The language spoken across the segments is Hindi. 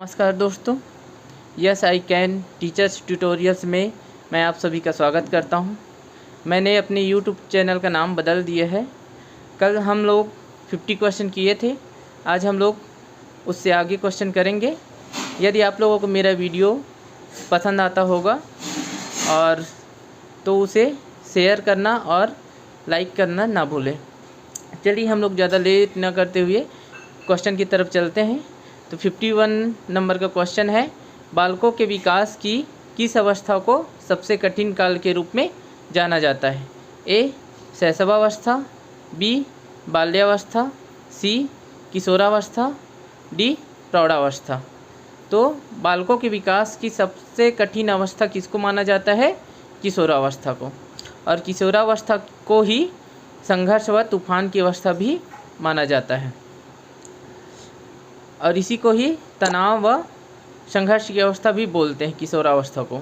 नमस्कार दोस्तों, yes I can teachers tutorials में मैं आप सभी का स्वागत करता हूं। मैंने अपने यूट्यूब चैनल का नाम बदल दिया है। कल हम लोग 50 क्वेश्चन किए थे, आज हम लोग उससे आगे क्वेश्चन करेंगे। यदि आप लोगों को मेरा वीडियो पसंद आता होगा और तो उसे शेयर करना और लाइक करना ना भूलें। चलिए हम लोग ज़्यादा लेट न करते हुए क्वेश्चन की तरफ चलते हैं। तो 51 नंबर का क्वेश्चन है, बालकों के विकास की किस अवस्था को सबसे कठिन काल के रूप में जाना जाता है? ए शैशवावस्था, बी बाल्यावस्था, सी किशोरावस्था, डी प्रौढ़ावस्था। तो बालकों के विकास की सबसे कठिन अवस्था किसको माना जाता है? किशोरावस्था को। और किशोरावस्था को ही संघर्ष व तूफान की अवस्था भी माना जाता है और इसी को ही तनाव व संघर्ष की अवस्था भी बोलते हैं, किशोरावस्था को।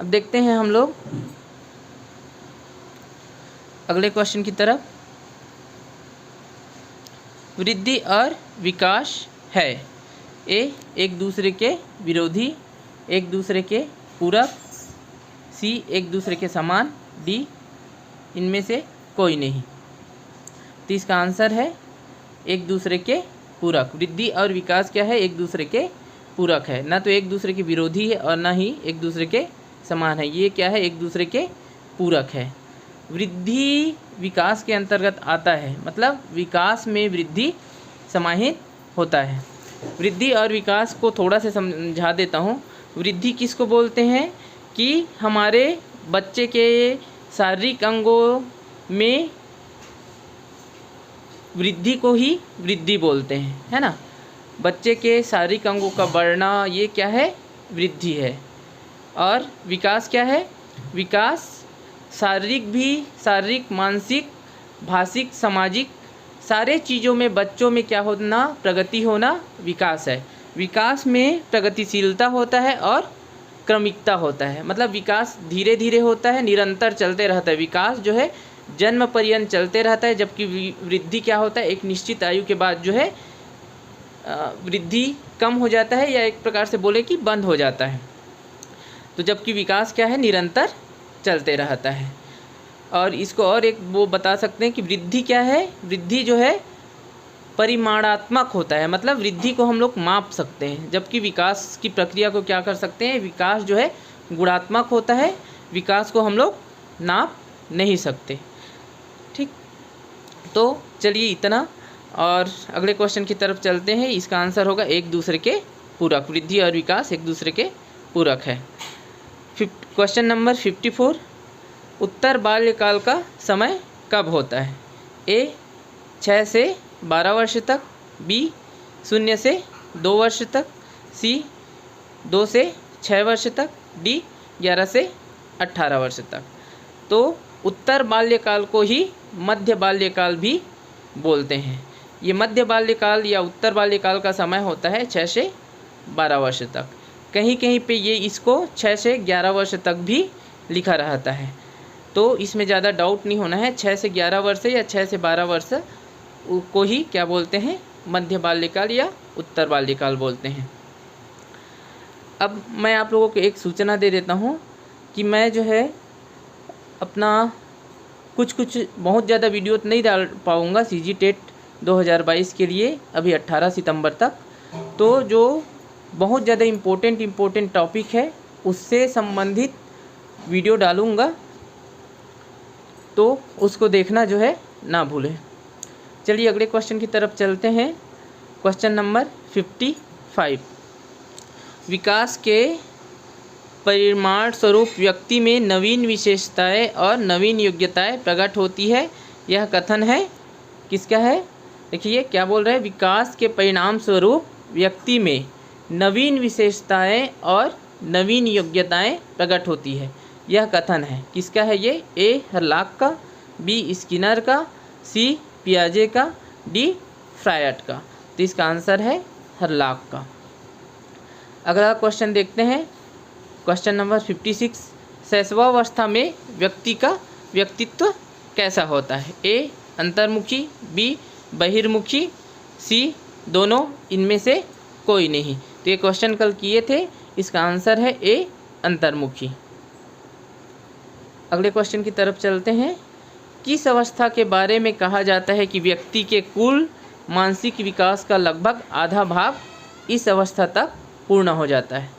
अब देखते हैं हम लोग अगले क्वेश्चन की तरफ। वृद्धि और विकास है ए एक दूसरे के विरोधी, एक दूसरे के पूरक, सी एक दूसरे के समान, डी इनमें से कोई नहीं। तो इसका आंसर है एक दूसरे के पूरक। वृद्धि और विकास क्या है? एक दूसरे के पूरक है, ना तो एक दूसरे के विरोधी है और ना ही एक दूसरे के समान है। ये क्या है? एक दूसरे के पूरक है। वृद्धि विकास के अंतर्गत आता है, मतलब विकास में वृद्धि समाहित होता है। वृद्धि और विकास को थोड़ा सा समझा देता हूँ। वृद्धि किसको बोलते हैं? कि हमारे बच्चे के शारीरिक अंगों में वृद्धि को ही वृद्धि बोलते हैं, है ना। बच्चे के शारीरिक अंगों का बढ़ना, ये क्या है? वृद्धि है। और विकास क्या है? विकास शारीरिक, मानसिक, भाषिक, सामाजिक सारे चीज़ों में बच्चों में क्या होना? प्रगति होना विकास है। विकास में प्रगतिशीलता होता है और क्रमिकता होता है। मतलब विकास धीरे धीरे होता है, निरंतर चलते रहता है। विकास जो है जन्म पर्यंत चलते रहता है, जबकि वृद्धि क्या होता है? एक निश्चित आयु के बाद जो है वृद्धि कम हो जाता है, या एक प्रकार से बोले कि बंद हो जाता है। तो जबकि विकास क्या है? निरंतर चलते रहता है। और इसको और एक वो बता सकते हैं कि वृद्धि क्या है? वृद्धि जो है परिमाणात्मक होता है, मतलब वृद्धि को हम लोग माप सकते हैं, जबकि विकास की प्रक्रिया को क्या कर सकते हैं? विकास जो है गुणात्मक होता है, विकास को हम लोग नाप नहीं सकते। ठीक, तो चलिए इतना, और अगले क्वेश्चन की तरफ चलते हैं। इसका आंसर होगा एक दूसरे के पूरक। वृद्धि और विकास एक दूसरे के पूरक है। क्वेश्चन नंबर 54, उत्तर बाल्यकाल का समय कब होता है? ए 6 से 12 वर्ष तक, बी 0 से 2 वर्ष तक, सी 2 से 6 वर्ष तक, डी 11 से 18 वर्ष तक। तो उत्तर बाल्यकाल को ही मध्य बाल्यकाल भी बोलते हैं। ये मध्य बाल्यकाल या उत्तर बाल्यकाल का समय होता है 6 से 12 वर्ष तक। कहीं कहीं पे ये इसको 6 से 11 वर्ष तक भी लिखा रहता है, तो इसमें ज़्यादा डाउट नहीं होना है। 6 से 11 वर्ष या 6 से 12 वर्ष को ही क्या बोलते हैं? मध्य बाल्यकाल या उत्तर बाल्यकाल बोलते हैं। अब मैं आप लोगों को एक सूचना दे देता हूँ कि मैं जो है अपना कुछ बहुत ज़्यादा वीडियो नहीं डाल पाऊँगा सीजी टेट 2022 के लिए, अभी 18 सितंबर तक। तो जो बहुत ज़्यादा इम्पोर्टेंट टॉपिक है उससे संबंधित वीडियो डालूँगा, तो उसको देखना जो है ना भूलें। चलिए अगले क्वेश्चन की तरफ चलते हैं। क्वेश्चन नंबर 55, विकास के परिमाण स्वरूप व्यक्ति में नवीन विशेषताएं और नवीन योग्यताएं प्रकट होती है। यह कथन है किसका है? देखिए क्या बोल रहे हैं, विकास के परिणाम स्वरूप व्यक्ति में नवीन विशेषताएं और नवीन योग्यताएं प्रकट होती है। यह कथन है किसका है? ये ए हर्लॉक का, बी स्किनर का, सी पियाजे का, डी फ्रायड का। तो इसका आंसर है हर्लॉक का। अगला क्वेश्चन देखते हैं। क्वेश्चन नंबर 56, शैशवावस्था में व्यक्ति का व्यक्तित्व कैसा होता है? ए अंतर्मुखी, बी बहिर्मुखी, सी दोनों इनमें से कोई नहीं। तो ये क्वेश्चन कल किए थे, इसका आंसर है ए अंतर्मुखी। अगले क्वेश्चन की तरफ चलते हैं। किस अवस्था के बारे में कहा जाता है कि व्यक्ति के कुल मानसिक विकास का लगभग आधा भाग इस अवस्था तक पूर्ण हो जाता है?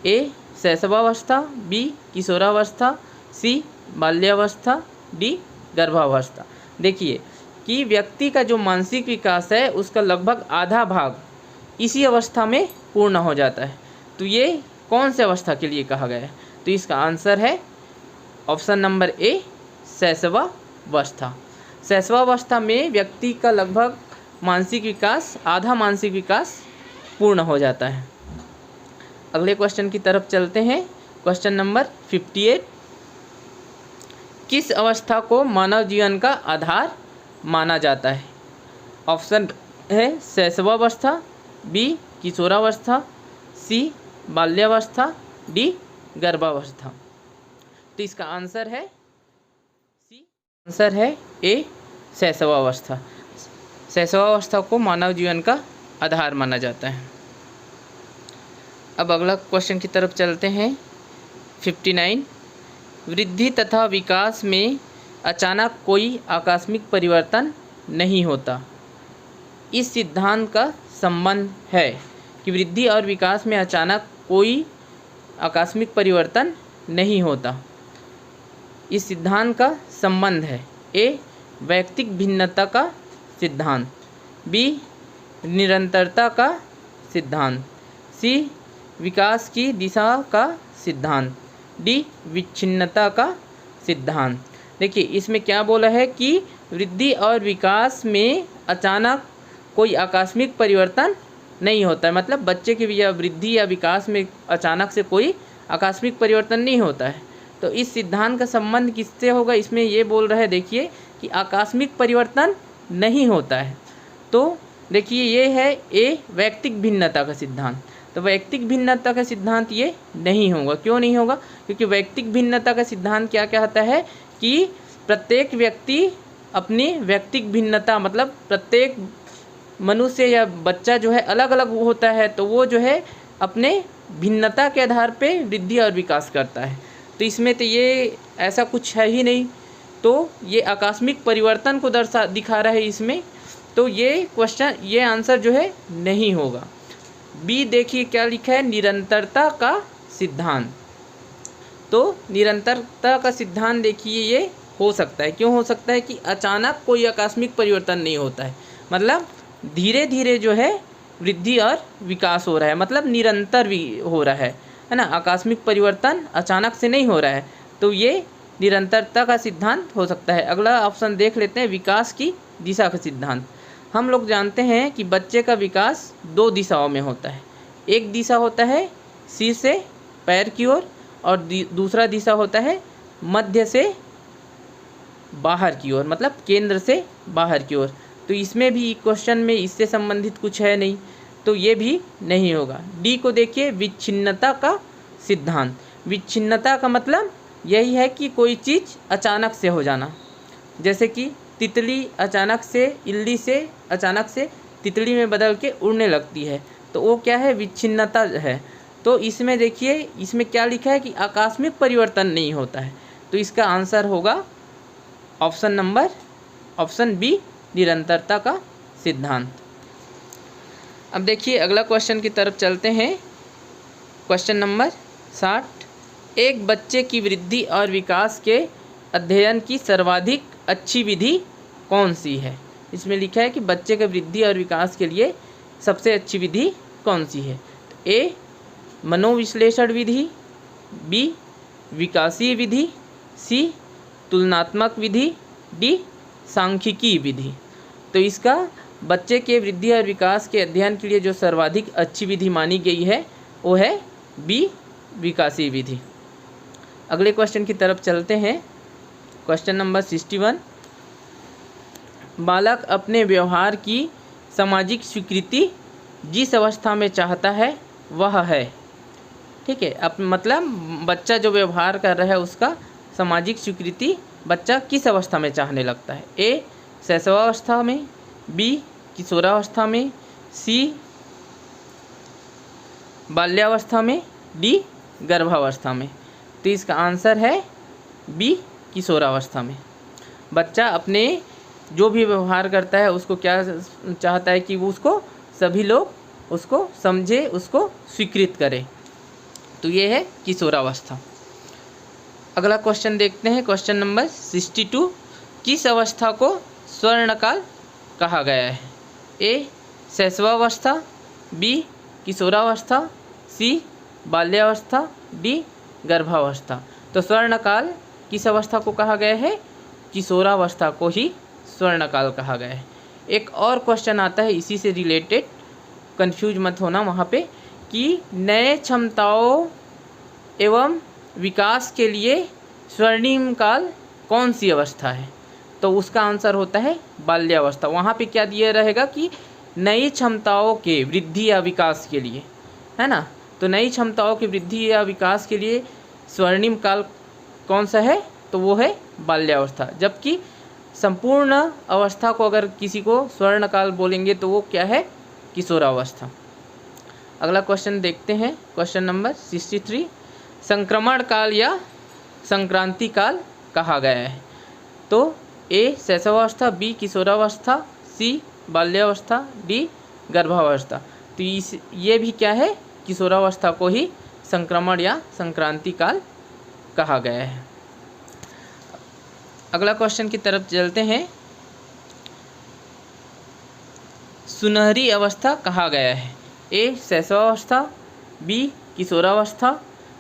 ए शैशवावस्था, बी किशोरावस्था, सी बाल्यावस्था, डी गर्भावस्था। देखिए कि व्यक्ति का जो मानसिक विकास है उसका लगभग आधा भाग इसी अवस्था में पूर्ण हो जाता है। तो ये कौन से अवस्था के लिए कहा गया है? तो इसका आंसर है ऑप्शन नंबर ए शैशवावस्था। शैशवावस्था में व्यक्ति का लगभग मानसिक विकास, आधा मानसिक विकास पूर्ण हो जाता है। अगले क्वेश्चन की तरफ चलते हैं। Question number 58। किस अवस्था को मानव जीवन का आधार माना जाता है? ऑप्शन है शैशवावस्था, बी किशोरावस्था, सी बाल्यावस्था, डी गर्भावस्था। तो इसका आंसर है सी, आंसर है ए शैशवावस्था। शैशवावस्था को मानव जीवन का आधार माना जाता है। अब अगला क्वेश्चन की तरफ चलते हैं। 59। वृद्धि तथा विकास में अचानक कोई आकस्मिक परिवर्तन नहीं होता। इस सिद्धांत का संबंध है कि वृद्धि और विकास में अचानक कोई आकस्मिक परिवर्तन नहीं होता। इस सिद्धांत का संबंध है ए वैयक्तिक भिन्नता का सिद्धांत, बी निरंतरता का सिद्धांत, सी विकास की दिशा का सिद्धांत, डी विच्छिन्नता का सिद्धांत। देखिए इसमें क्या बोला है कि वृद्धि और विकास में अचानक कोई आकस्मिक परिवर्तन नहीं होता है, मतलब बच्चे की या वृद्धि या विकास में अचानक से कोई आकस्मिक परिवर्तन नहीं होता है। तो इस सिद्धांत का संबंध किससे होगा? इसमें ये बोल रहा है देखिए कि आकस्मिक परिवर्तन नहीं होता है। तो देखिए ये है ए वैयक्तिक भिन्नता का सिद्धांत। तो वैयक्तिक भिन्नता का सिद्धांत ये नहीं होगा। क्यों नहीं होगा? क्योंकि वैयक्तिक भिन्नता का सिद्धांत क्या कहता है कि प्रत्येक व्यक्ति अपनी वैयक्तिक भिन्नता, मतलब प्रत्येक मनुष्य या बच्चा जो है अलग अलग होता है, तो वो जो है अपने भिन्नता के आधार पे वृद्धि और विकास करता है। तो इसमें तो ये ऐसा कुछ है ही नहीं, तो ये आकस्मिक परिवर्तन को दिखा रहा है इसमें। तो ये क्वेश्चन, ये आंसर जो है नहीं होगा। बी देखिए क्या लिखा है, निरंतरता का सिद्धांत। तो निरंतरता का सिद्धांत देखिए ये हो सकता है। क्यों हो सकता है? कि अचानक कोई आकस्मिक परिवर्तन नहीं होता है, मतलब धीरे धीरे जो है वृद्धि और विकास हो रहा है, मतलब निरंतर भी हो रहा है ना। आकस्मिक परिवर्तन अचानक से नहीं हो रहा है, तो ये निरंतरता का सिद्धांत हो सकता है। अगला ऑप्शन देख लेते हैं, विकास की दिशा का सिद्धांत। हम लोग जानते हैं कि बच्चे का विकास दो दिशाओं में होता है। एक दिशा होता है सिर से पैर की ओर, और दूसरा दिशा होता है मध्य से बाहर की ओर, मतलब केंद्र से बाहर की ओर। तो इसमें भी क्वेश्चन में इससे संबंधित कुछ है नहीं, तो ये भी नहीं होगा। डी को देखिए, विच्छिन्नता का सिद्धांत। विच्छिन्नता का मतलब यही है कि कोई चीज़ अचानक से हो जाना, जैसे कि तितली अचानक से, इल्ली से अचानक से तितली में बदल के उड़ने लगती है, तो वो क्या है? विच्छिन्नता है। तो इसमें देखिए, इसमें क्या लिखा है कि आकस्मिक परिवर्तन नहीं होता है। तो इसका आंसर होगा ऑप्शन बी, निरंतरता का सिद्धांत। अब देखिए अगला क्वेश्चन की तरफ चलते हैं। Question number 60। एक बच्चे की वृद्धि और विकास के अध्ययन की सर्वाधिक अच्छी विधि कौन सी है? इसमें लिखा है कि बच्चे के वृद्धि और विकास के लिए सबसे अच्छी विधि कौन सी है? ए मनोविश्लेषण विधि, बी विकासीय विधि, सी तुलनात्मक विधि, डी सांख्यिकी विधि। तो इसका बच्चे के वृद्धि और विकास के अध्ययन के लिए जो सर्वाधिक अच्छी विधि मानी गई है वो है बी विकासीय विधि। अगले क्वेश्चन की तरफ चलते हैं। Question number 61। बालक अपने व्यवहार की सामाजिक स्वीकृति जिस अवस्था में चाहता है वह है, ठीक है। अब मतलब बच्चा जो व्यवहार कर रहा है उसका सामाजिक स्वीकृति बच्चा किस अवस्था में चाहने लगता है? ए शैशवावस्था में, बी किशोरावस्था में, सी बाल्यावस्था में, डी गर्भावस्था में। तो इसका आंसर है बी किशोरावस्था में। बच्चा अपने जो भी व्यवहार करता है उसको क्या चाहता है कि वो उसको सभी लोग उसको समझे, उसको स्वीकृत करें। तो ये है किशोरावस्था। अगला क्वेश्चन देखते हैं, क्वेश्चन नंबर 62। किस अवस्था को स्वर्णकाल कहा गया है? ए शैशवावस्था, बी किशोरावस्था, सी बाल्यावस्था, डी गर्भावस्था। तो स्वर्णकाल किस अवस्था को कहा गया है? किशोरावस्था को ही स्वर्णकाल कहा गया है। एक और क्वेश्चन आता है इसी से रिलेटेड, कंफ्यूज मत होना वहाँ पे, कि नए क्षमताओं एवं विकास के लिए स्वर्णिम काल कौन सी अवस्था है? तो उसका आंसर होता है बाल्यावस्था। वहाँ पे क्या दिया रहेगा कि नई क्षमताओं के वृद्धि या विकास के लिए, है ना। तो नई क्षमताओं की वृद्धि या विकास के लिए स्वर्णिम काल कौन सा है? तो वो है बाल्यावस्था। जबकि संपूर्ण अवस्था को अगर किसी को स्वर्ण काल बोलेंगे तो वो क्या है? किशोरावस्था। अगला क्वेश्चन देखते हैं, क्वेश्चन नंबर 63। संक्रमण काल या संक्रांति काल कहा गया है? तो ए शैशवावस्था, बी किशोरावस्था, सी बाल्यावस्था, डी गर्भावस्था। तो ये भी क्या है? किशोरावस्था को ही संक्रमण या संक्रांति काल कहा गया है। अगला क्वेश्चन की तरफ चलते हैं। सुनहरी अवस्था कहा गया है? ए शैशवावस्था, बी किशोरावस्था,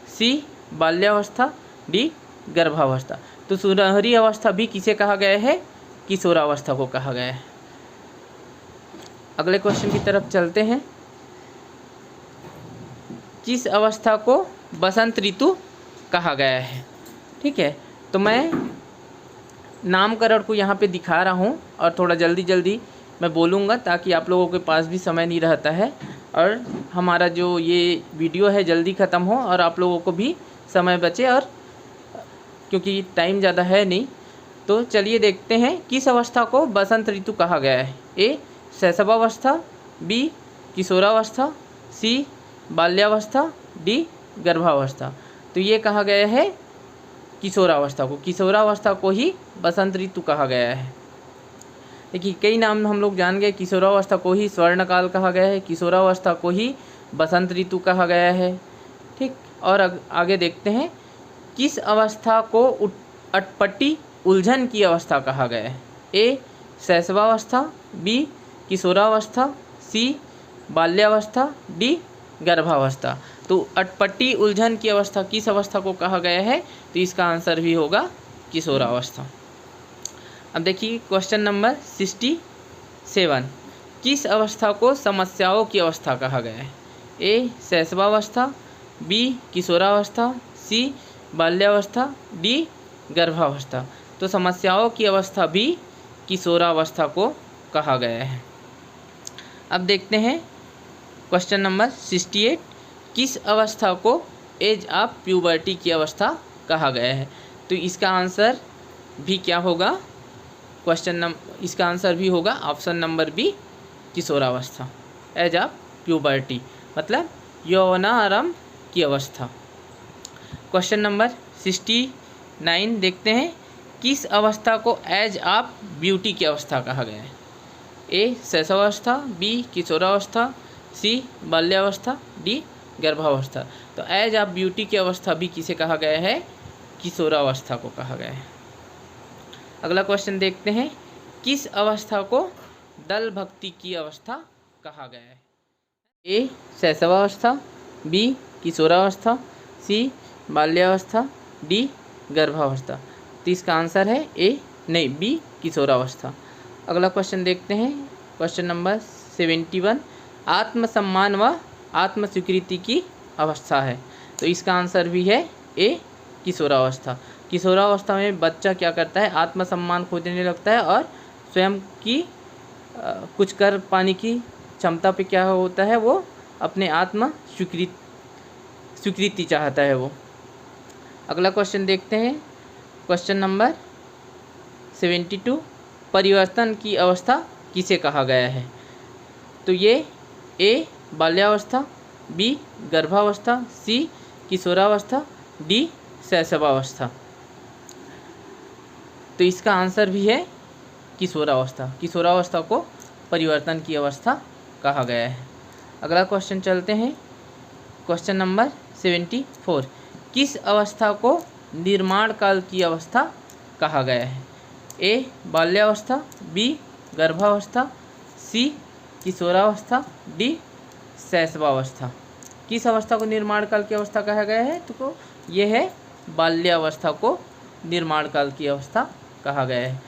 सी बाल्यावस्था, डी गर्भावस्था। तो सुनहरी अवस्था भी किसे कहा गया है? किशोरावस्था को कहा गया है। अगले क्वेश्चन की तरफ चलते हैं। किस अवस्था को बसंत ऋतु कहा गया है? ठीक है, तो मैं नामकरण को यहाँ पे दिखा रहा हूँ और थोड़ा जल्दी जल्दी मैं बोलूँगा ताकि आप लोगों के पास भी समय नहीं रहता है और हमारा जो ये वीडियो है जल्दी ख़त्म हो और आप लोगों को भी समय बचे, और क्योंकि टाइम ज़्यादा है नहीं। तो चलिए देखते हैं किस अवस्था को बसंत ऋतु कहा गया है। ए शैशवावस्था, बी किशोरावस्था, सी बाल्यावस्था, डी गर्भावस्था। तो ये कहा गया है किशोरावस्था को। किशोरावस्था को ही बसंत ऋतु कहा गया है। देखिए कई नाम हम लोग जान गए। किशोरावस्था को ही स्वर्णकाल कहा गया है, किशोरावस्था को ही बसंत ऋतु कहा गया है। ठीक, और आगे देखते हैं किस अवस्था को अटपटी उलझन की अवस्था कहा गया है? ए शैशवावस्था, बी किशोरावस्था, सी बाल्यावस्था, डी गर्भावस्था। तो अटपटी उलझन की अवस्था किस अवस्था को कहा गया है? तो इसका आंसर भी होगा किशोरावस्था। अब देखिए क्वेश्चन नंबर 67। किस अवस्था को समस्याओं की अवस्था कहा गया है? ए शैशवावस्था, बी किशोरावस्था, सी बाल्यावस्था, डी गर्भावस्था। तो समस्याओं की अवस्था भी किशोरावस्था को कहा गया है। अब देखते हैं क्वेश्चन नंबर 68। किस अवस्था को एज ऑफ प्यूबर्टी की अवस्था कहा गया है? तो इसका आंसर भी क्या होगा? इसका आंसर भी होगा ऑप्शन नंबर बी किशोरावस्था। एज ऑफ प्यूबर्टी मतलब यौवनारंभ की अवस्था। क्वेश्चन नंबर 69 देखते हैं। किस अवस्था को एज ऑफ ब्यूटी की अवस्था कहा गया है? ए शैशवावस्था, बी किशोरावस्था, सी बाल्यावस्था, डी गर्भावस्था। तो एज ऑफ ब्यूटी की अवस्था भी किसे कहा गया है? किशोरावस्था को कहा गया है। अगला क्वेश्चन देखते हैं। किस अवस्था को दल भक्ति की अवस्था कहा गया है? ए शैशवावस्था, बी किशोरावस्था, सी बाल्यावस्था, डी गर्भावस्था। तो इसका आंसर है बी किशोरावस्था। अगला क्वेश्चन देखते हैं, क्वेश्चन नंबर 71। आत्मसम्मान व आत्मस्वीकृति की अवस्था है। तो इसका आंसर भी है ए किशोरावस्था। किशोरावस्था में बच्चा क्या करता है? आत्मसम्मान खोजने लगता है और स्वयं की कुछ कर पाने की क्षमता पे क्या होता है? वो अपने आत्म स्वीकृति चाहता है वो। अगला क्वेश्चन देखते हैं, क्वेश्चन नंबर 72। परिवर्तन की अवस्था किसे कहा गया है? तो ये ए बाल्यावस्था, बी गर्भावस्था, सी किशोरावस्था, डी शैशवावस्था। तो इसका आंसर भी है किशोरावस्था। किशोरावस्था को परिवर्तन की अवस्था कहा गया है। अगला क्वेश्चन चलते हैं, क्वेश्चन नंबर 74। किस अवस्था को निर्माण काल की अवस्था कहा गया है? ए बाल्यावस्था, बी गर्भावस्था, सी किशोरावस्था, डी शैशवावस्था। किस अवस्था को निर्माण काल की अवस्था कहा गया है? तो ये है बाल्यावस्था को निर्माण काल की अवस्था कहा गया है।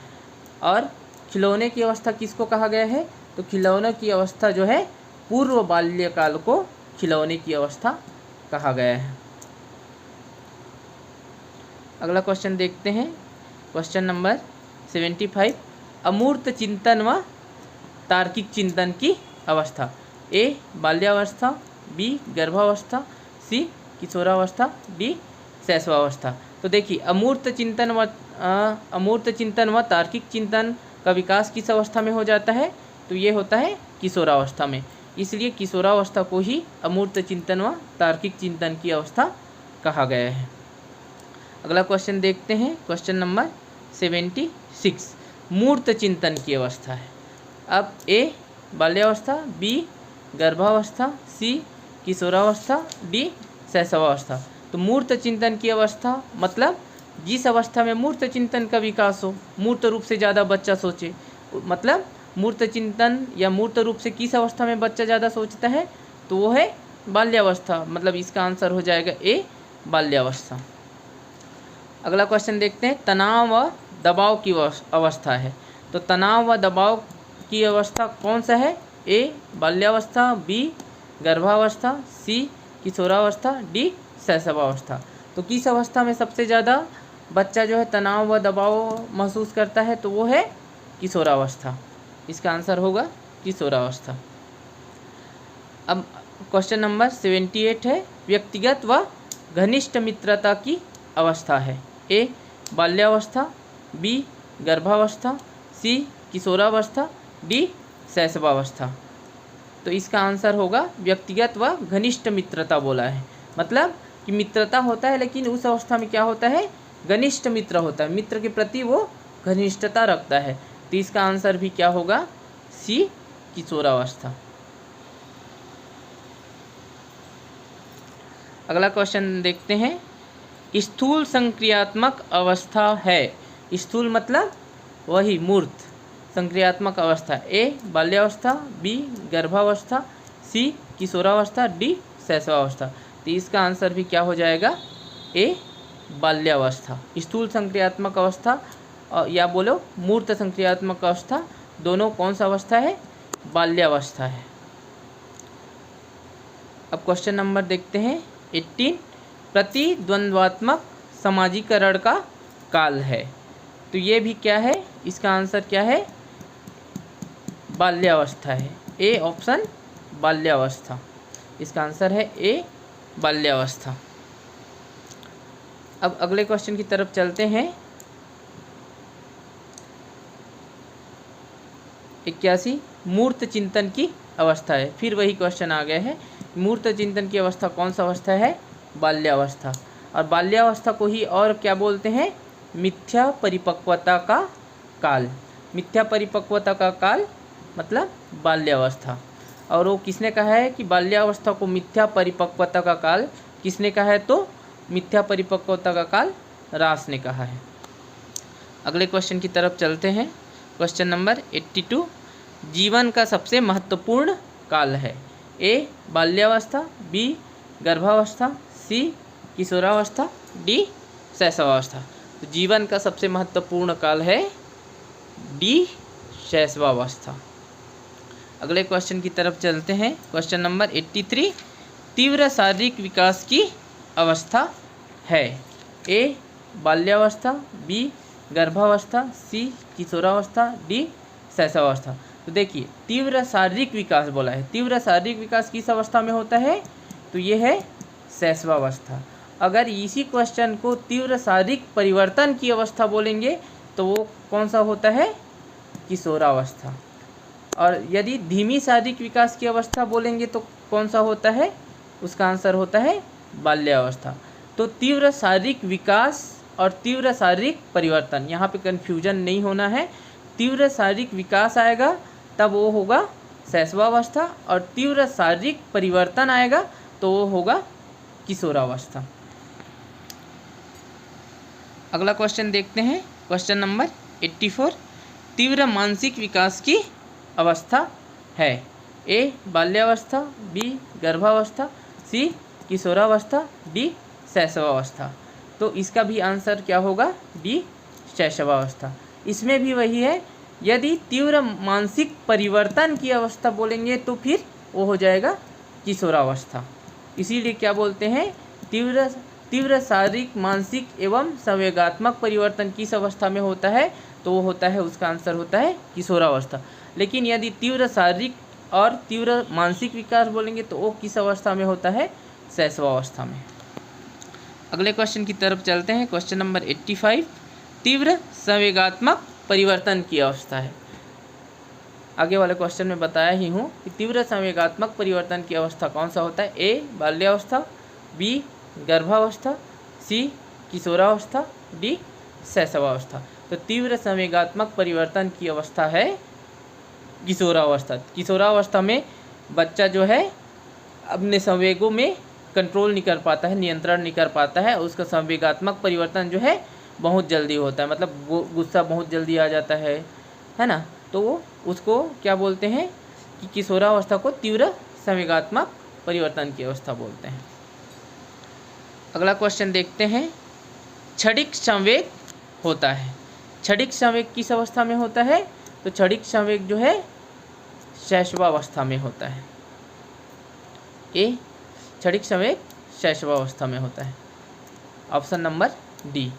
और खिलौने की अवस्था किसको कहा गया है? तो खिलौने की अवस्था जो है पूर्व बाल्यकाल को खिलौने की अवस्था कहा गया है। अगला क्वेश्चन देखते हैं, क्वेश्चन नंबर 75। अमूर्त चिंतन व तार्किक चिंतन की अवस्था। ए बाल्यावस्था, बी गर्भावस्था, सी किशोरावस्था, डी शैशवावस्था। तो देखिए अमूर्त चिंतन व तार्किक चिंतन का विकास किस अवस्था में हो जाता है? तो ये होता है किशोरावस्था में। इसलिए किशोरावस्था को ही अमूर्त चिंतन व तार्किक चिंतन की अवस्था कहा गया है। अगला क्वेश्चन देखते हैं, क्वेश्चन नंबर 76। मूर्त चिंतन की अवस्था है। अब ए बाल्यावस्था, बी गर्भावस्था, सी किशोरावस्था, डी शैशवावस्था। तो मूर्त चिंतन की अवस्था मतलब जिस अवस्था में मूर्त चिंतन का विकास हो, मूर्त रूप से ज़्यादा बच्चा सोचे, मतलब मूर्त चिंतन या मूर्त रूप से किस अवस्था में बच्चा ज़्यादा सोचता है? तो वो है बाल्यावस्था। मतलब इसका आंसर हो जाएगा ए बाल्यावस्था। अगला क्वेश्चन देखते हैं, तनाव व दबाव की अवस्था है। तो तनाव व दबाव की अवस्था कौन सा है? ए बाल्यावस्था, बी गर्भावस्था, सी किशोरावस्था, डी शैशवावस्था। तो किस अवस्था में सबसे ज़्यादा बच्चा जो है तनाव व दबाव महसूस करता है? तो वो है किशोरावस्था। इसका आंसर होगा किशोरावस्था। अब क्वेश्चन नंबर 78 है, व्यक्तिगत व घनिष्ठ मित्रता की अवस्था है। ए बाल्यावस्था, बी गर्भावस्था, सी किशोरावस्था, डी शैशवावस्था। तो इसका आंसर होगा व्यक्तिगत व घनिष्ठ मित्रता बोला है। मतलब कि मित्रता होता है लेकिन उस अवस्था में क्या होता है? घनिष्ठ मित्र होता है, मित्र के प्रति वो घनिष्ठता रखता है। तो इसका आंसर भी क्या होगा? सी किशोरावस्था। अगला क्वेश्चन देखते हैं, स्थूल संक्रियात्मक अवस्था है। स्थूल मतलब वही मूर्त संक्रियात्मक अवस्था। ए बाल्यावस्था, बी गर्भावस्था, सी किशोरावस्था, डी शैशवावस्था। तो इसका आंसर भी क्या हो जाएगा? ए बाल्यावस्था। स्थूल संक्रियात्मक अवस्था या बोलो मूर्त संक्रियात्मक अवस्था, दोनों कौन सा अवस्था है? बाल्यावस्था है। अब क्वेश्चन नंबर देखते हैं 18। प्रतिद्वंद्वात्मक समाजीकरण का काल है। तो ये भी क्या है? इसका आंसर क्या है? बाल्यावस्था है। ए ऑप्शन बाल्यावस्था। इसका आंसर है ए बाल्यावस्था। अब अगले क्वेश्चन की तरफ चलते हैं। 81 मूर्त चिंतन की अवस्था है। फिर वही क्वेश्चन आ गया है, मूर्त चिंतन की अवस्था कौन सा अवस्था है? बाल्यावस्था। और बाल्यावस्था को ही और क्या बोलते हैं? मिथ्या परिपक्वता का काल। मिथ्या परिपक्वता का काल मतलब बाल्यावस्था। और वो किसने कहा है कि बाल्यावस्था को मिथ्या परिपक्वता का काल किसने कहा है? तो मिथ्या परिपक्वता का काल रास ने कहा है। अगले क्वेश्चन की तरफ चलते हैं, क्वेश्चन नंबर 82। जीवन का सबसे महत्वपूर्ण काल है। ए बाल्यावस्था, बी गर्भावस्था, सी किशोरावस्था, डी शैशवावस्था। तो जीवन का सबसे महत्वपूर्ण काल है डी शैशवावस्था। अगले क्वेश्चन की तरफ चलते हैं, क्वेश्चन नंबर 83। तीव्र शारीरिक विकास की अवस्था है। ए बाल्यावस्था, बी गर्भावस्था, सी किशोरावस्था, डी शैशवावस्था। तो देखिए तीव्र शारीरिक विकास बोला है। तीव्र शारीरिक विकास किस अवस्था में होता है? तो ये है शैशवावस्था। अगर इसी क्वेश्चन को तीव्र शारीरिक परिवर्तन की अवस्था बोलेंगे तो वो कौन सा होता है? किशोरावस्था। और यदि धीमी शारीरिक विकास की अवस्था बोलेंगे तो कौन सा होता है? उसका आंसर होता है बाल्यावस्था। तो तीव्र शारीरिक विकास और तीव्र शारीरिक परिवर्तन, यहाँ पे कन्फ्यूजन नहीं होना है। तीव्र शारीरिक विकास आएगा तब वो होगा शैशवावस्था, और तीव्र शारीरिक परिवर्तन आएगा तो वो होगा किशोरावस्था। अगला क्वेश्चन देखते हैं, क्वेश्चन नंबर 84। तीव्र मानसिक विकास की अवस्था है ए बाल्यावस्था, बी गर्भावस्था, सी किशोरावस्था, डी शैशवावस्था। तो इसका भी आंसर क्या होगा, डी शैशवावस्था। इसमें भी वही है, यदि तीव्र मानसिक परिवर्तन की अवस्था बोलेंगे तो फिर वो हो जाएगा किशोरावस्था। इसीलिए क्या बोलते हैं, तीव्र शारीरिक मानसिक एवं संवेगात्मक परिवर्तन किस अवस्था में होता है, तो वो होता है, उसका आंसर होता है किशोरावस्था। लेकिन यदि तीव्र शारीरिक और तीव्र मानसिक विकास बोलेंगे तो वो किस अवस्था में होता है, शैशवावस्था में। अगले क्वेश्चन की तरफ चलते हैं, क्वेश्चन नंबर 85। तीव्र संवेगात्मक परिवर्तन की अवस्था है। आगे वाले क्वेश्चन में बताया ही हूँ कि तीव्र संवेगात्मक परिवर्तन की अवस्था कौन सा होता है, ए बाल्यावस्था, बी गर्भावस्था, सी किशोरावस्था, डी शैशवावस्था। तो तीव्र संवेगात्मक परिवर्तन की अवस्था है किशोरावस्था। किशोरावस्था में बच्चा जो है अपने संवेगों में कंट्रोल नहीं कर पाता है, नियंत्रण नहीं कर पाता है। उसका संवेगात्मक परिवर्तन जो है बहुत जल्दी होता है, मतलब वो गुस्सा बहुत जल्दी आ जाता है ना। तो वो उसको क्या बोलते हैं कि किशोरावस्था को तीव्र संवेगात्मक परिवर्तन की अवस्था बोलते हैं। अगला क्वेश्चन देखते हैं, क्षणिक संवेग होता है। क्षणिक संवेग किस अवस्था में होता है, तो क्षणिक संवेग जो है शैशवावस्था में होता है। ए क्षणिक संवेग शैशवावस्था में होता है, ऑप्शन नंबर डी।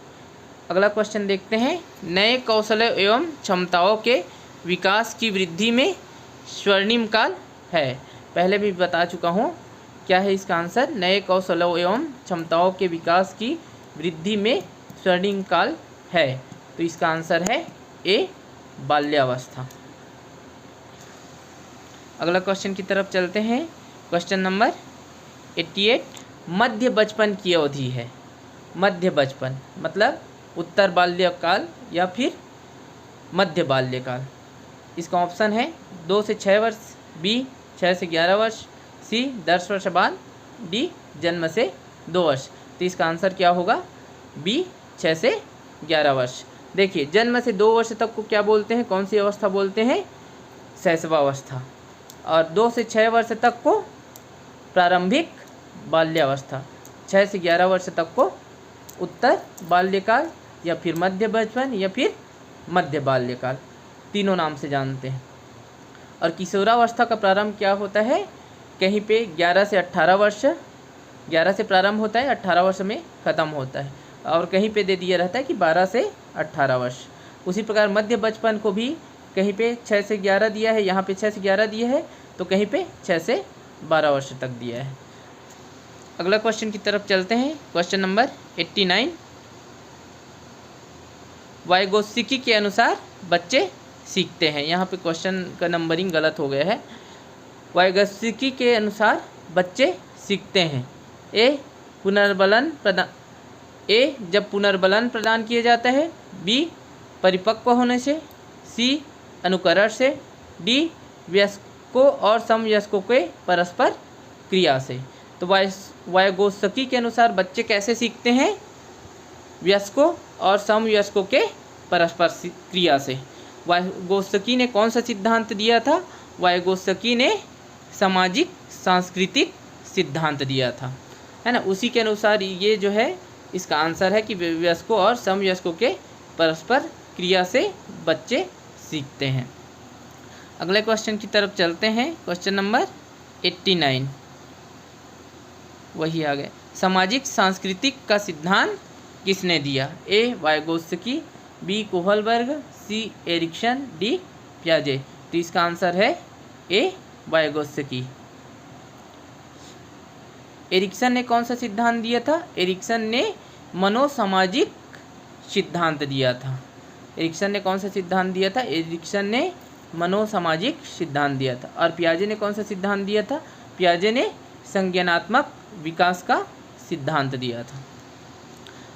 अगला क्वेश्चन देखते हैं, नए कौशल एवं क्षमताओं के विकास की वृद्धि में स्वर्णिम काल है। पहले भी बता चुका हूँ, क्या है इसका आंसर, नए कौशलों एवं क्षमताओं के विकास की वृद्धि में स्वर्णिम काल है। तो इसका आंसर है ए बाल्यावस्था। अगला क्वेश्चन की तरफ चलते हैं, क्वेश्चन नंबर 88। मध्य बचपन की अवधि है। मध्य बचपन मतलब उत्तर बाल्यकाल या फिर मध्य बाल्यकाल। इसका ऑप्शन है 2 से 6 वर्ष, बी 6 से 11 वर्ष, सी 10 वर्ष बाद, डी जन्म से 2 वर्ष। तो इसका आंसर क्या होगा, बी 6 से 11 वर्ष। देखिए जन्म से 2 वर्ष तक को क्या बोलते हैं, कौन सी अवस्था बोलते हैं, शैशवावस्था। और 2 से 6 वर्ष तक को प्रारंभिक बाल्यावस्था, 6 से 11 वर्ष तक को उत्तर बाल्यकाल या फिर मध्य बचपन या फिर मध्य बाल्यकाल, तीनों नाम से जानते हैं। और किशोरावस्था का प्रारंभ क्या होता है, कहीं पे 11 से 18 वर्ष, 11 से प्रारंभ होता है, 18 वर्ष में ख़त्म होता है। और कहीं पे दे दिया रहता है कि 12 से 18 वर्ष। उसी प्रकार मध्य बचपन को भी कहीं पे 6 से 11 दिया है, यहाँ पे 6 से 11 दिया है, तो कहीं पे 6 से 12 वर्ष तक दिया है। अगला क्वेश्चन की तरफ चलते हैं, क्वेश्चन नंबर 89। वाइगोत्स्की के अनुसार बच्चे सीखते हैं। यहाँ पे क्वेश्चन का नंबरिंग गलत हो गया है। वाइगोत्स्की के अनुसार बच्चे सीखते हैं। ए जब पुनर्बलन प्रदान किया जाता है, बी परिपक्व होने से, सी अनुकरण से, डी वयस्कों और समवयस्कों के परस्पर क्रिया से। तो वाइगोत्स्की के अनुसार बच्चे कैसे सीखते हैं, वयस्कों और समवयस्कों के परस्पर क्रिया से। वाइगोत्स्की ने कौन सा सिद्धांत दिया था, वाइगोत्स्की ने सामाजिक सांस्कृतिक सिद्धांत दिया था, है ना। उसी के अनुसार ये जो है इसका आंसर है कि वयस्कों और समवयस्कों के परस्पर क्रिया से बच्चे सीखते हैं। अगले क्वेश्चन की तरफ चलते हैं, क्वेश्चन नंबर 89। वही आ गए, सामाजिक सांस्कृतिक का सिद्धांत किसने दिया, ए वाइगोत्स्की, बी कोहलबर्ग, सी एरिक्सन, डी पियाजे। तो इसका आंसर है ए वाइगोत्स्की। एरिक्सन ने कौन सा सिद्धांत दिया था, एरिक्सन ने मनोसामाजिक सिद्धांत दिया था। एरिक्सन ने कौन सा सिद्धांत दिया था, एरिक्सन ने मनोसामाजिक सिद्धांत दिया था। और पियाजे ने कौन सा सिद्धांत दिया था, पियाजे ने संज्ञानात्मक विकास का सिद्धांत दिया था।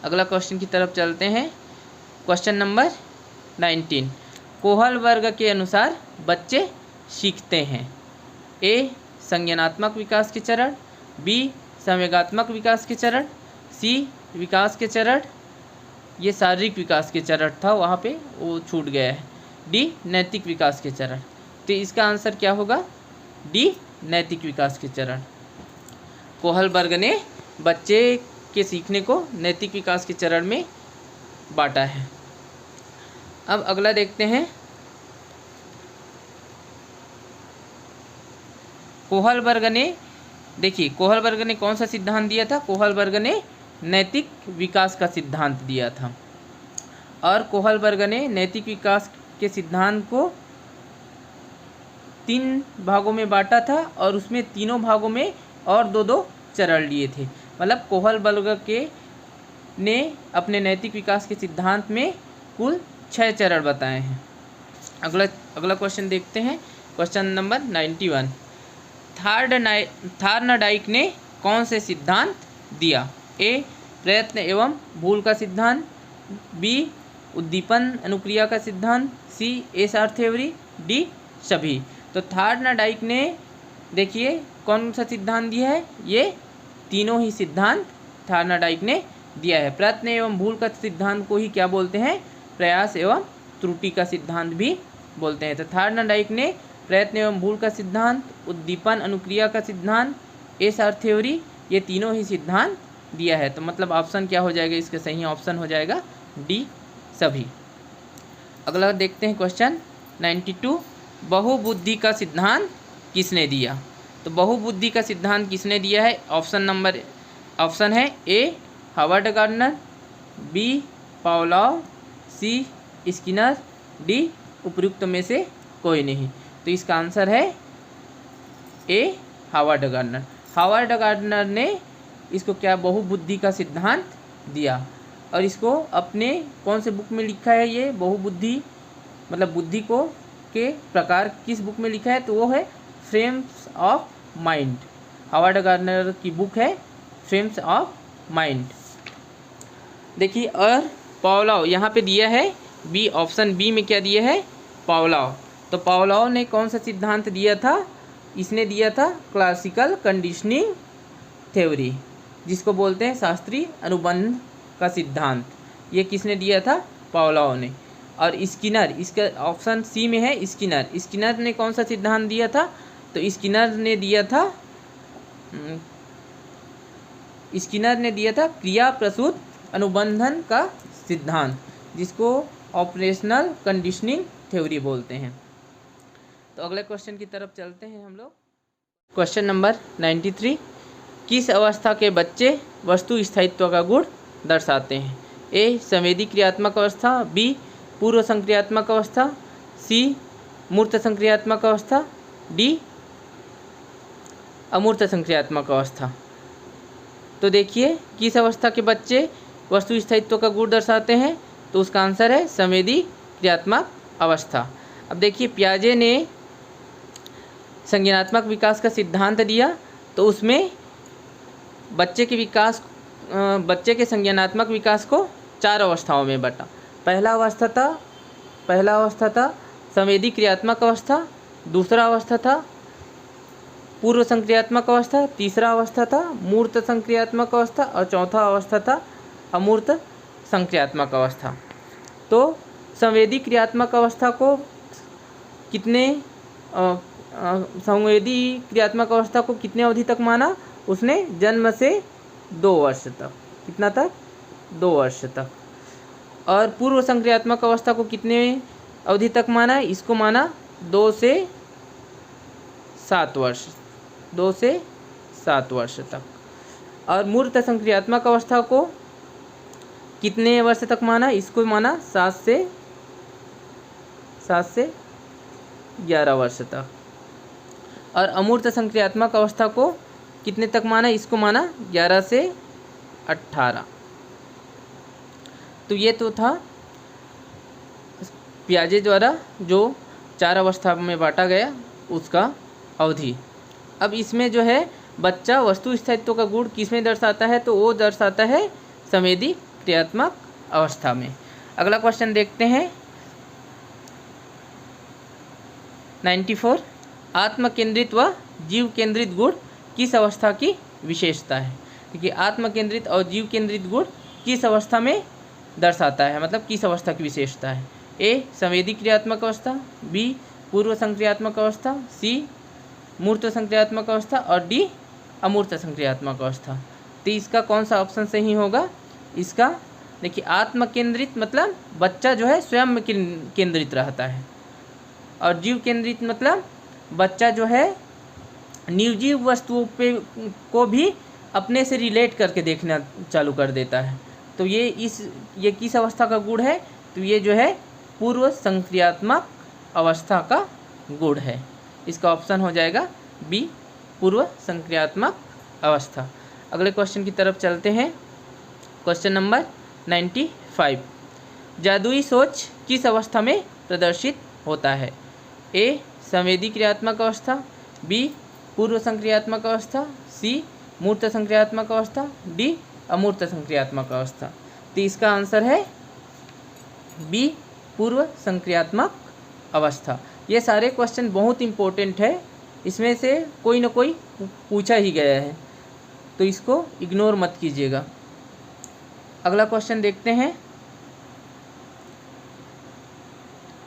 अगला क्वेश्चन की तरफ चलते हैं। क्वेश्चन नंबर 19, कोहल वर्ग के अनुसार बच्चे सीखते हैं। ए संज्ञानात्मक विकास के चरण, बी संवेगात्मक विकास के चरण, सी विकास के चरण, ये शारीरिक विकास के चरण था वहाँ पे वो छूट गया है, डी नैतिक विकास के चरण। तो इसका आंसर क्या होगा? डी नैतिक विकास के चरण। कोहल वर्ग ने बच्चे के सीखने को नैतिक विकास के चरण में बांटा है। अब अगला देखते हैं। कोहल वर्ग ने, देखिए कोहल वर्ग ने कौन सा सिद्धांत दिया था? कोहल वर्ग ने नैतिक विकास का सिद्धांत दिया था। और कोहल वर्ग ने नैतिक विकास के सिद्धांत को 3 भागों में बांटा था और उसमें तीनों भागों में और 2-2 चरण लिए थे। मतलब कोहल वर्ग के ने अपने नैतिक विकास के सिद्धांत में कुल 6 चरण बताए हैं। अगला क्वेश्चन देखते हैं। क्वेश्चन नंबर 91, थार्नडाइक ने कौन से सिद्धांत दिया? ए प्रयत्न एवं भूल का सिद्धांत, बी उद्दीपन अनुक्रिया का सिद्धांत, सी एसआर थ्योरी, डी सभी। तो थार्नडाइक ने देखिए कौन सा सिद्धांत दिया है? ये तीनों ही सिद्धांत थार्नडाइक ने दिया है। प्रयत्न एवं भूल का सिद्धांत को ही क्या बोलते हैं? प्रयास एवं त्रुटि का सिद्धांत भी बोलते हैं। तो थार्नडाइक ने प्रयत्न एवं भूल का सिद्धांत, उद्दीपन अनुक्रिया का सिद्धांत, एसआर थ्योरी, ये तीनों ही सिद्धांत दिया है। तो मतलब ऑप्शन क्या हो जाएगा? इसका सही ऑप्शन हो जाएगा डी सभी। अगला देखते हैं क्वेश्चन 92, बहुबुद्धि का सिद्धांत किसने दिया? तो बहुबुद्धि का सिद्धांत किसने दिया है? ऑप्शन है ए हावर्ड गार्डनर, बी पावलोव, सी स्किनर, डी उपयुक्त में से कोई नहीं। तो इसका आंसर है ए हावर्ड गार्डनर। हावर्ड गार्डनर ने इसको क्या बहुबुद्धि का सिद्धांत दिया और इसको अपने कौन से बुक में लिखा है? ये बहुबुद्धि मतलब बुद्धि को के प्रकार किस बुक में लिखा है? तो वो है frames of mind. Howard Gardner की बुक है फ्रेम्स ऑफ माइंड। देखिए और पावलोव यहाँ पे दिया है बी, ऑप्शन बी में क्या दिया है? पावलोव। तो पावलोव ने कौन सा सिद्धांत दिया था? इसने दिया था क्लासिकल कंडीशनिंग थ्योरी, जिसको बोलते हैं शास्त्रीय अनुबंध का सिद्धांत। ये किसने दिया था? पावलोव ने। और स्किनर, इसका ऑप्शन सी में है स्किनर। स्किनर ने कौन सा सिद्धांत दिया था? तो स्किनर ने दिया था क्रिया प्रसूत अनुबंधन का सिद्धांत, जिसको ऑपरेशनल कंडीशनिंग थ्योरी बोलते हैं। तो अगले क्वेश्चन की तरफ चलते हैं हम लोग। क्वेश्चन नंबर 93, किस अवस्था के बच्चे वस्तु स्थायित्व का गुण दर्शाते हैं? ए संवेदी क्रियात्मक अवस्था, बी पूर्व संक्रियात्मक अवस्था, सी मूर्त संक्रियात्मक अवस्था, डी अमूर्त संक्रियात्मक अवस्था। तो देखिए किस अवस्था के बच्चे वस्तु स्थायित्व का गुण दर्शाते हैं? तो उसका आंसर है संवेदी क्रियात्मक अवस्था। अब देखिए पियाजे ने संज्ञानात्मक विकास का सिद्धांत दिया, तो उसमें बच्चे के संज्ञानात्मक विकास को 4 अवस्थाओं में बांटा। पहला अवस्था था संवेदी क्रियात्मक अवस्था, दूसरा अवस्था था पूर्व संक्रियात्मक अवस्था, तीसरा अवस्था था मूर्त संक्रियात्मक अवस्था और चौथा अवस्था था अमूर्त संक्रियात्मक अवस्था। तो संवेदी क्रियात्मक अवस्था को कितने अवधि तक माना? उसने जन्म से 2 वर्ष तक। कितना तक? 2 वर्ष तक। और पूर्व संक्रियात्मक अवस्था को कितने अवधि तक माना? इसको माना 2 से 7 वर्ष, 2 से 7 वर्ष तक। और मूर्त संक्रियात्मक अवस्था को कितने वर्ष तक माना? इसको माना 7 से 11 वर्ष तक। और अमूर्त संक्रियात्मक अवस्था को कितने तक माना? इसको माना 11 से 18। तो ये तो था पियाजे द्वारा जो 4 अवस्था में बांटा गया उसका अवधि। अब इसमें जो है बच्चा वस्तु स्थायित्व का गुण किसमें दर्शाता है, तो वो दर्शाता है संवेदी क्रियात्मक अवस्था में। अगला क्वेश्चन देखते हैं 94, आत्म केंद्रित व जीव केंद्रित गुण किस अवस्था की विशेषता है। देखिए आत्म केंद्रित और जीव केंद्रित गुण किस अवस्था में दर्शाता है, मतलब किस अवस्था की विशेषता है। ए संवेदी क्रियात्मक अवस्था, बी पूर्व संक्रियात्मक अवस्था, सी मूर्त संक्रियात्मक अवस्था और डी अमूर्त संक्रियात्मक अवस्था। तो इसका कौन सा ऑप्शन सही होगा। इसका देखिए आत्म केंद्रित मतलब बच्चा जो है स्वयं में केंद्रित रहता है, और जीव केंद्रित मतलब बच्चा जो है निर्जीव वस्तुओं पे को भी अपने से रिलेट करके देखना चालू कर देता है। तो ये किस अवस्था का गुण है, तो ये जो है पूर्व संक्रियात्मक अवस्था का गुण है। इसका ऑप्शन हो जाएगा बी पूर्व संक्रियात्मक अवस्था। अगले क्वेश्चन की तरफ चलते हैं। क्वेश्चन नंबर 95, जादुई सोच किस अवस्था में प्रदर्शित होता है। ए संवेदी क्रियात्मक अवस्था, बी पूर्व संक्रियात्मक अवस्था, सी मूर्त संक्रियात्मक अवस्था, डी अमूर्त संक्रियात्मक अवस्था। तो इसका आंसर है बी पूर्व संक्रियात्मक अवस्था। ये सारे क्वेश्चन बहुत इम्पोर्टेंट है, इसमें से कोई ना कोई पूछा ही गया है, तो इसको इग्नोर मत कीजिएगा। अगला क्वेश्चन देखते हैं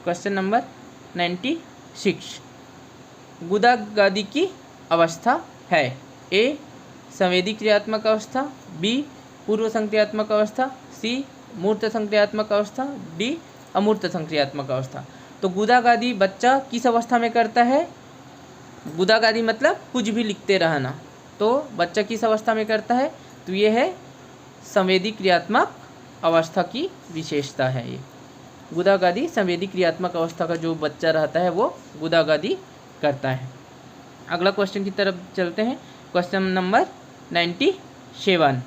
क्वेश्चन नंबर 96, गुदागादी की अवस्था है। ए संवेदी क्रियात्मक अवस्था, बी पूर्व संक्रियात्मक अवस्था, सी मूर्त संक्रियात्मक अवस्था, डी अमूर्त संक्रियात्मक अवस्था। तो गुदागादी बच्चा किस अवस्था में करता है। गुदागादी मतलब कुछ भी लिखते रहना, तो बच्चा किस अवस्था में करता है, तो ये है संवेदी क्रियात्मक अवस्था की विशेषता है। ये गुदागादी संवेदी क्रियात्मक अवस्था का जो बच्चा रहता है वो गुदागादी करता है। अगला क्वेश्चन की तरफ चलते हैं। क्वेश्चन नंबर 97,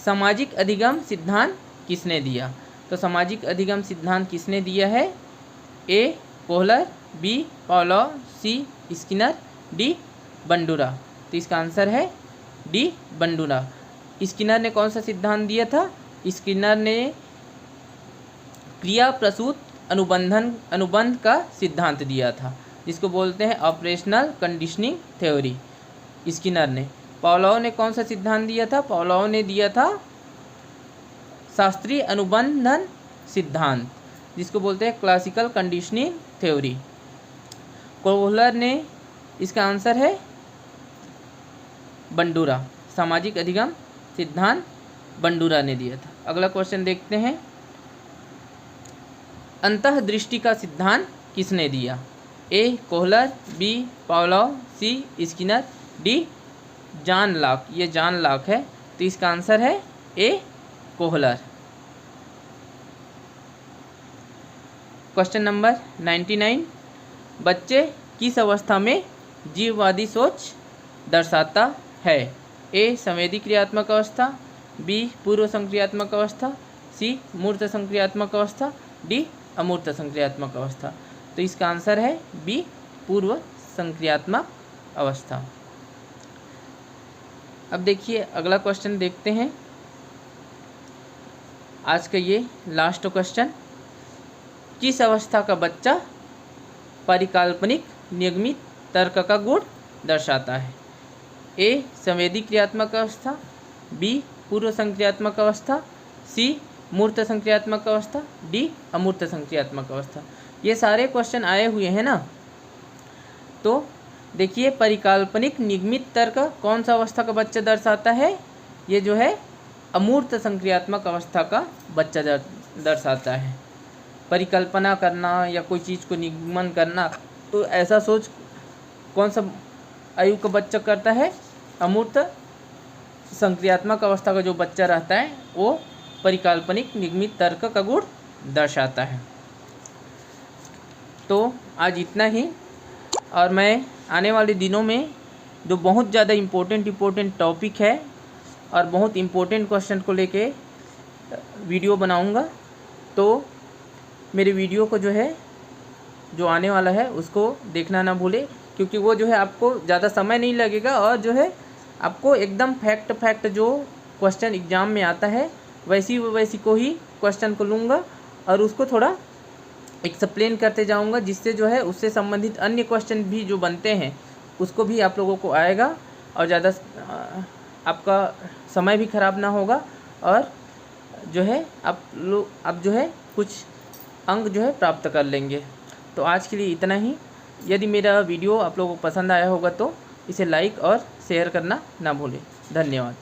सामाजिक अधिगम सिद्धांत किसने दिया। तो सामाजिक अधिगम सिद्धांत किसने दिया है। ए कोहलर, बी पावलोव, सी स्किनर, डी बंडूरा। तो इसका आंसर है डी बंडूरा। स्किनर ने कौन सा सिद्धांत दिया था। स्किनर ने क्रिया प्रसूत अनुबंध का सिद्धांत दिया था, जिसको बोलते हैं ऑपरेशनल कंडीशनिंग थ्योरी। स्किनर ने। पावलोव ने कौन सा सिद्धांत दिया था। पावलोव ने दिया था शास्त्रीय अनुबंधन सिद्धांत, जिसको बोलते हैं क्लासिकल कंडीशनिंग थ्योरी। कोहलर ने, इसका आंसर है बंडूरा। सामाजिक अधिगम सिद्धांत बंडूरा ने दिया था। अगला क्वेश्चन देखते हैं, अंतःदृष्टि का सिद्धांत किसने दिया। ए कोहलर, बी पावलोव, सी स्किनर, डी जॉन लॉक। ये जॉन लॉक है, तो इसका आंसर है ए कोहलर। क्वेश्चन नंबर 99, बच्चे किस अवस्था में जीववादी सोच दर्शाता है। ए संवेदी क्रियात्मक अवस्था, बी पूर्व संक्रियात्मक अवस्था, सी मूर्त संक्रियात्मक अवस्था, डी अमूर्त संक्रियात्मक अवस्था। तो इसका आंसर है बी पूर्व संक्रियात्मक अवस्था। अब देखिए अगला क्वेश्चन देखते हैं, आज का ये लास्ट क्वेश्चन, किस अवस्था का बच्चा परिकल्पनिक नियमित तर्क का गुण दर्शाता है। ए संवेदी क्रियात्मक अवस्था, बी पूर्व संक्रियात्मक अवस्था, सी मूर्त संक्रियात्मक अवस्था, डी अमूर्त संक्रियात्मक अवस्था। ये सारे क्वेश्चन आए हुए हैं ना। तो देखिए परिकल्पनिक निगमित तर्क कौन सा अवस्था का बच्चा दर्शाता है। ये जो है अमूर्त संक्रियात्मक अवस्था का बच्चा दर्शाता है। परिकल्पना करना या कोई चीज़ को निगमन करना, तो ऐसा सोच कौन सा आयु का बच्चा करता है। अमूर्त संक्रियात्मक अवस्था का जो बच्चा रहता है वो परिकल्पनिक निगमित तर्क का गुण दर्शाता है। तो आज इतना ही, और मैं आने वाले दिनों में जो बहुत ज़्यादा इम्पोर्टेंट टॉपिक है और बहुत इम्पोर्टेंट क्वेश्चन को लेके वीडियो बनाऊंगा। तो मेरे वीडियो को जो है जो आने वाला है उसको देखना ना भूले, क्योंकि वो जो है आपको ज़्यादा समय नहीं लगेगा और जो है आपको एकदम फैक्ट जो क्वेश्चन एग्ज़ाम में आता है वैसी को ही क्वेश्चन को लूँगा और उसको थोड़ा एक्सप्लेन करते जाऊँगा, जिससे जो है उससे संबंधित अन्य क्वेश्चन भी जो बनते हैं उसको भी आप लोगों को आएगा और ज़्यादा आपका समय भी ख़राब ना होगा और जो है आप जो है कुछ अंक जो है प्राप्त कर लेंगे। तो आज के लिए इतना ही। यदि मेरा वीडियो आप लोगों को पसंद आया होगा तो इसे लाइक और शेयर करना ना भूलें। धन्यवाद।